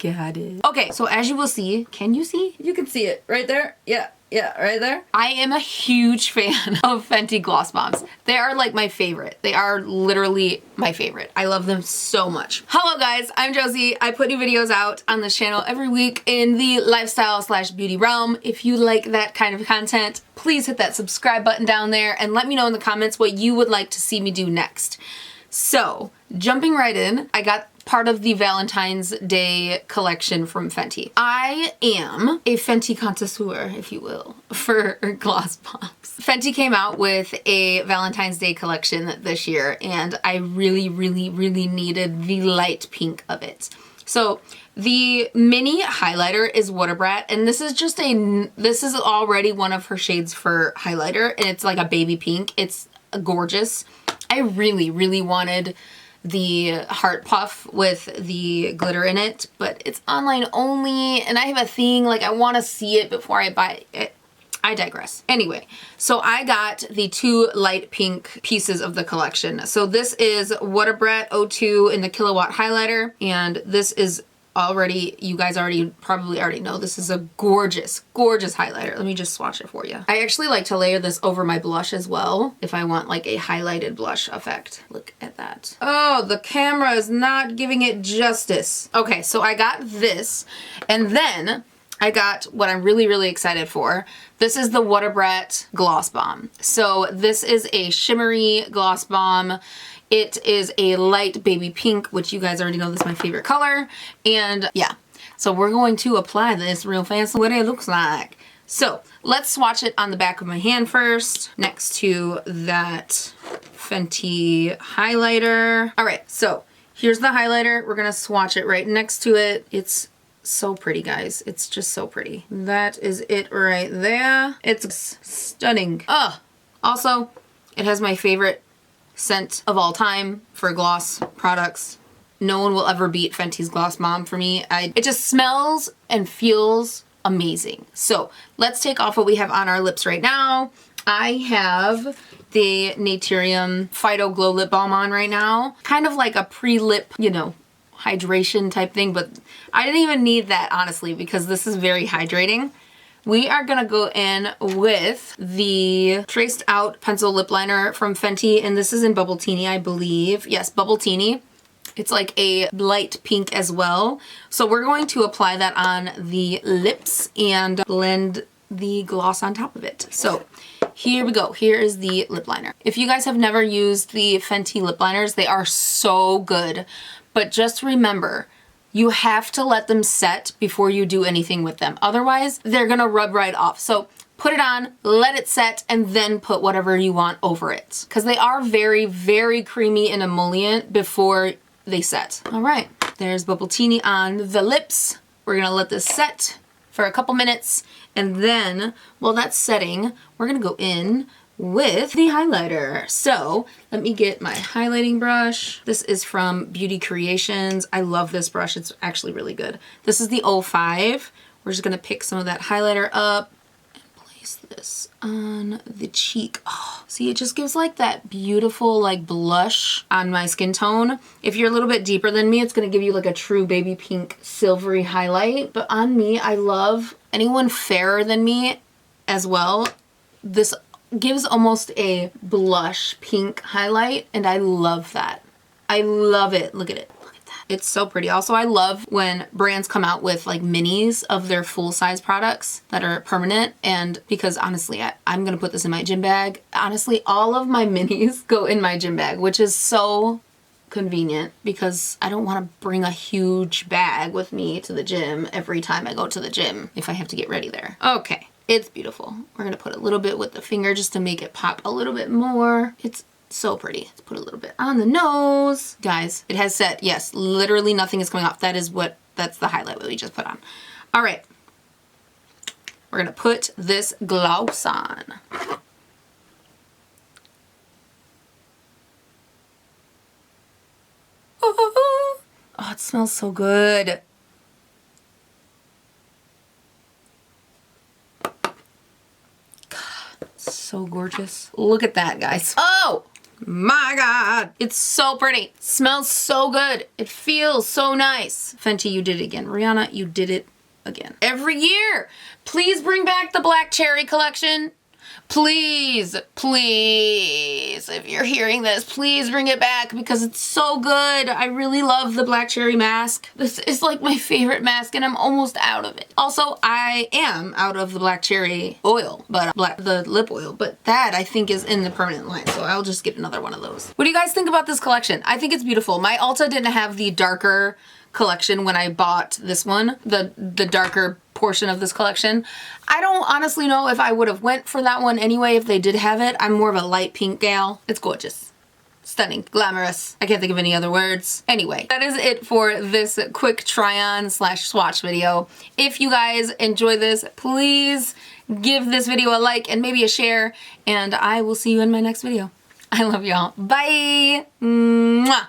got it. Okay, so as you will see, can you see? You can see it right there. Yeah. Yeah, right there. I am a huge fan of Fenty gloss bombs. They are like my favorite. They are literally my favorite. I love them so much. Hello guys, I'm Josie. I put new videos out on this channel every week in the lifestyle / beauty realm. If you like that kind of content, please hit that subscribe button down there and let me know in the comments what you would like to see me do next. So, jumping right in, I got part of the Valentine's Day collection from Fenty. I am a Fenty connoisseur, if you will, for gloss bombs. Fenty came out with a Valentine's Day collection this year, and I really needed the light pink of it. So the mini highlighter is Water Brat, and this is just this is already one of her shades for highlighter, and it's like a baby pink. It's gorgeous. I really wanted the heart puff with the glitter in it, but it's online only, and I have a thing, like I want to see it before I buy it. I digress. Anyway, so I got the 2 light pink pieces of the collection. So this is Water Brat 02 in the Kilowatt highlighter, and this is already, you guys probably already know, this is a gorgeous highlighter. Let me just swatch it for you. I actually like to layer this over my blush as well if I want like a highlighted blush effect. Look at that. Oh, the camera is not giving it justice. Okay, so I got this, and then I got what I'm really excited for. This is the Water Brat Gloss Bomb. So this is a shimmery gloss bomb. It is a light baby pink, which you guys already know this is my favorite color. And yeah, so we're going to apply this real fast, what it looks like. So let's swatch it on the back of my hand first, next to that Fenty highlighter. All right, so here's the highlighter. We're gonna swatch it right next to it. It's so pretty, guys. It's just so pretty. That is it right there. It's stunning. Also, it has my favorite scent of all time for gloss products. No one will ever beat Fenty's Gloss Bomb for me. It just smells and feels amazing. So let's take off what we have on our lips right now. I have the Naturium Phyto Glow Lip Balm on right now. Kind of like a pre-lip, you know, hydration type thing, but I didn't even need that, honestly, because this is very hydrating. We are gonna go in with the Traced Out Pencil Lip Liner from Fenty, and this is in Bubble Teeny, I believe. Yes, Bubble Teeny. It's like a light pink as well. So we're going to apply that on the lips and blend the gloss on top of it. So here we go. Here is the lip liner. If you guys have never used the Fenty lip liners, they are so good. But just remember, you have to let them set before you do anything with them. Otherwise, they're gonna rub right off. So put it on, let it set, and then put whatever you want over it. Because they are very creamy and emollient before they set. All right, there's Bubble Teeny on the lips. We're gonna let this set for a couple minutes, and then while that's setting, we're gonna go in with the highlighter. So let me get my highlighting brush. This is from Beauty Creations. I love this brush. It's actually really good. This is the 05. We're just gonna pick some of that highlighter up and place this on the cheek. Oh, see, it just gives like that beautiful like blush on my skin tone. If you're a little bit deeper than me, it's gonna give you like a true baby pink silvery highlight. But on me, I love anyone fairer than me as well. This gives almost a blush pink highlight, and I love that. I love it. Look at it. Look at that. It's so pretty. Also, I love when brands come out with like minis of their full-size products that are permanent, and because honestly, I'm gonna put this in my gym bag. Honestly, all of my minis go in my gym bag, which is so convenient because I don't want to bring a huge bag with me to the gym every time I go to the gym if I have to get ready there. Okay. It's beautiful. We're gonna put a little bit with the finger just to make it pop a little bit more. It's so pretty. Let's put a little bit on the nose. Guys, it has set. Yes, literally nothing is coming off. That's the highlight that we just put on. All right. We're gonna put this gloss on. Oh, it smells so good. So gorgeous. Look at that, guys. Oh, My God. It's so pretty. Smells so good. It feels so nice. Fenty, you did it again. Rihanna, you did it again. Every year. Please bring back the Black Cherry collection. Please, please, if you're hearing this, please bring it back because it's so good. I really love the Black Cherry mask. This is like my favorite mask and I'm almost out of it. Also, I am out of the Black Cherry oil, but the lip oil, but that I think is in the permanent line, so I'll just get another one of those. What do you guys think about this collection? I think it's beautiful. My Ulta didn't have the darker collection when I bought this one, the darker portion of this collection. I don't honestly know if I would have went for that one anyway if they did have it. I'm more of a light pink gal. It's gorgeous. Stunning. Glamorous. I can't think of any other words. Anyway, that is it for this quick try-on / swatch video. If you guys enjoy this, please give this video a like and maybe a share, and I will see you in my next video. I love y'all. Bye! Mwah!